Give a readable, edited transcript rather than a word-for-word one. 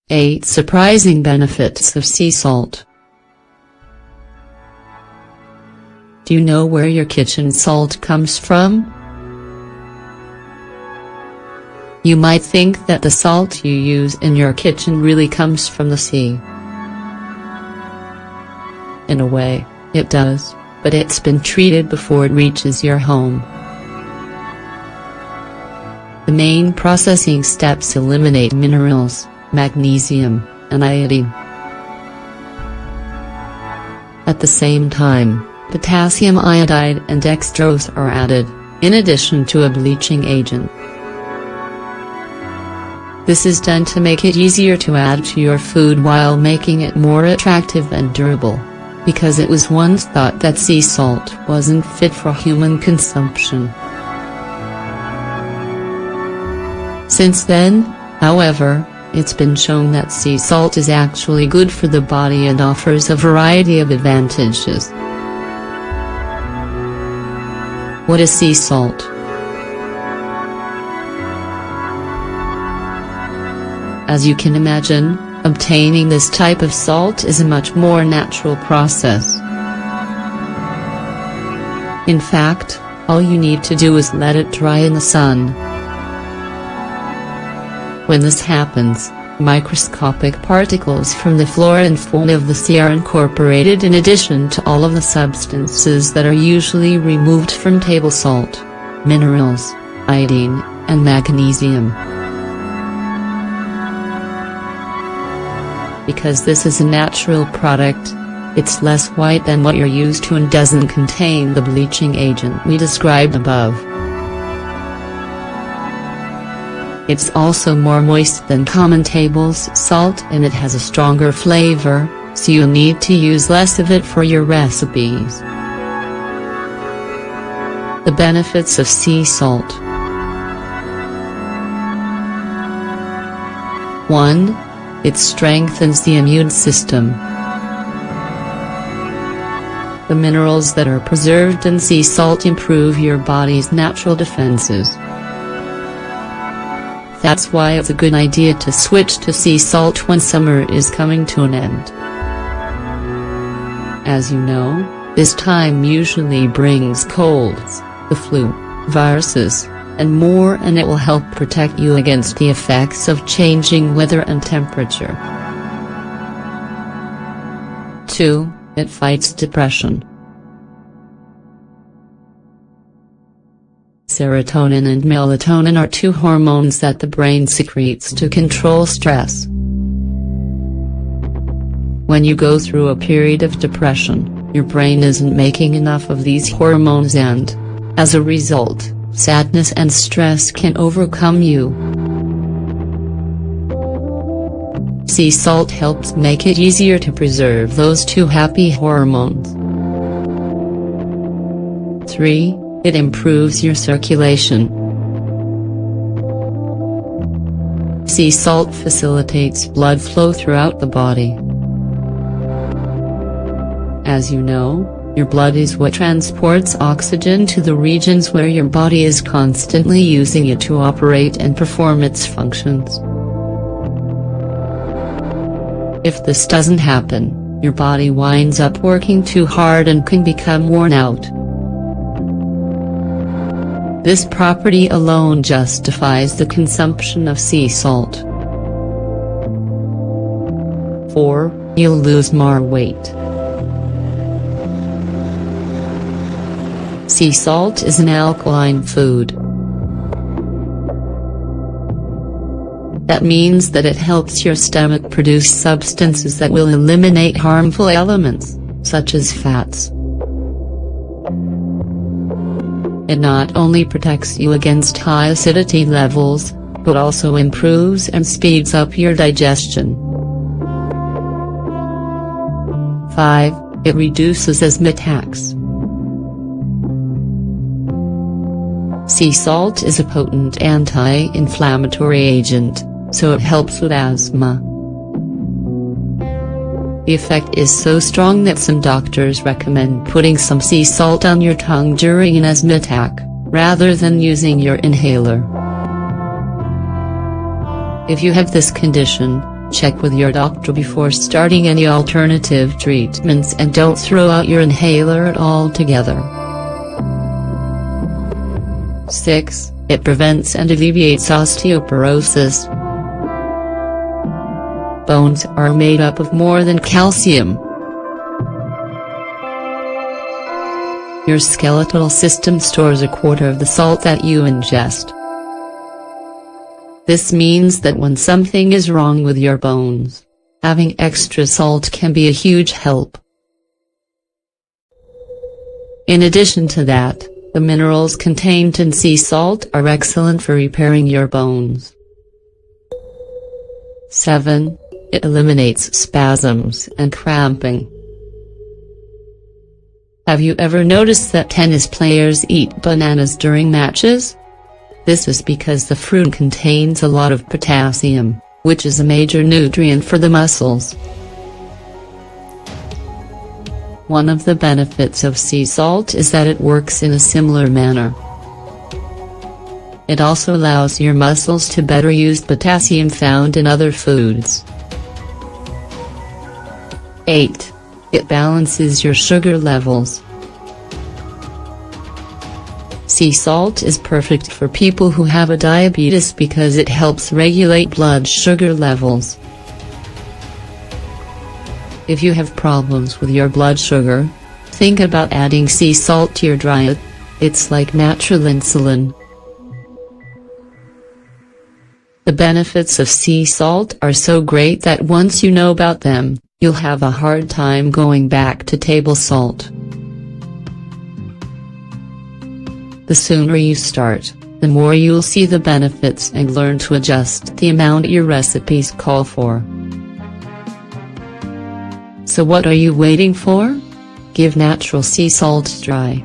8 Surprising benefits of sea salt. Do you know where your kitchen salt comes from? You might think that the salt you use in your kitchen really comes from the sea. In a way, it does, but it's been treated before it reaches your home. The main processing steps eliminate minerals, magnesium, and iodine. At the same time, potassium iodide and dextrose are added, in addition to a bleaching agent. This is done to make it easier to add to your food while making it more attractive and durable, because it was once thought that sea salt wasn't fit for human consumption. Since then, however, it's been shown that sea salt is actually good for the body and offers a variety of advantages. What is sea salt? As you can imagine, obtaining this type of salt is a much more natural process. In fact, all you need to do is let it dry in the sun. When this happens, microscopic particles from the flora and fauna of the sea are incorporated in addition to all of the substances that are usually removed from table salt: minerals, iodine, and magnesium. Because this is a natural product, it's less white than what you're used to and doesn't contain the bleaching agent we described above. It's also more moist than common table salt and it has a stronger flavor, so you'll need to use less of it for your recipes. The benefits of sea salt. 1. It strengthens the immune system. The minerals that are preserved in sea salt improve your body's natural defenses. That's why it's a good idea to switch to sea salt when summer is coming to an end. As you know, this time usually brings colds, the flu, viruses, and more, and it will help protect you against the effects of changing weather and temperature. 2. It fights depression. Serotonin and melatonin are 2 hormones that the brain secretes to control stress. When you go through a period of depression, your brain isn't making enough of these hormones and, as a result, sadness and stress can overcome you. Sea salt helps make it easier to preserve those 2 happy hormones. 3. It improves your circulation. Sea salt facilitates blood flow throughout the body. As you know, your blood is what transports oxygen to the regions where your body is constantly using it to operate and perform its functions. If this doesn't happen, your body winds up working too hard and can become worn out. This property alone justifies the consumption of sea salt. 4. You'll lose more weight. Sea salt is an alkaline food. That means that it helps your stomach produce substances that will eliminate harmful elements, such as fats. It not only protects you against high acidity levels, but also improves and speeds up your digestion. 5. It reduces asthma attacks. Sea salt is a potent anti-inflammatory agent, so it helps with asthma. The effect is so strong that some doctors recommend putting some sea salt on your tongue during an asthma attack, rather than using your inhaler. If you have this condition, Check with your doctor before starting any alternative treatments and don't throw out your inhaler altogether. 6. It prevents and alleviates osteoporosis. Bones are made up of more than calcium. Your skeletal system stores a quarter of the salt that you ingest. This means that when something is wrong with your bones, having extra salt can be a huge help. In addition to that, the minerals contained in sea salt are excellent for repairing your bones. 7. It eliminates spasms and cramping. Have you ever noticed that tennis players eat bananas during matches? This is because the fruit contains a lot of potassium, which is a major nutrient for the muscles. One of the benefits of sea salt is that it works in a similar manner. It also allows your muscles to better use potassium found in other foods. 8. It balances your sugar levels. Sea salt is perfect for people who have a diabetes because it helps regulate blood sugar levels. If you have problems with your blood sugar, think about adding sea salt to your diet. It's like natural insulin. The benefits of sea salt are so great that once you know about them, you'll have a hard time going back to table salt. The sooner you start, the more you'll see the benefits and learn to adjust the amount your recipes call for. So what are you waiting for? Give natural sea salt a try.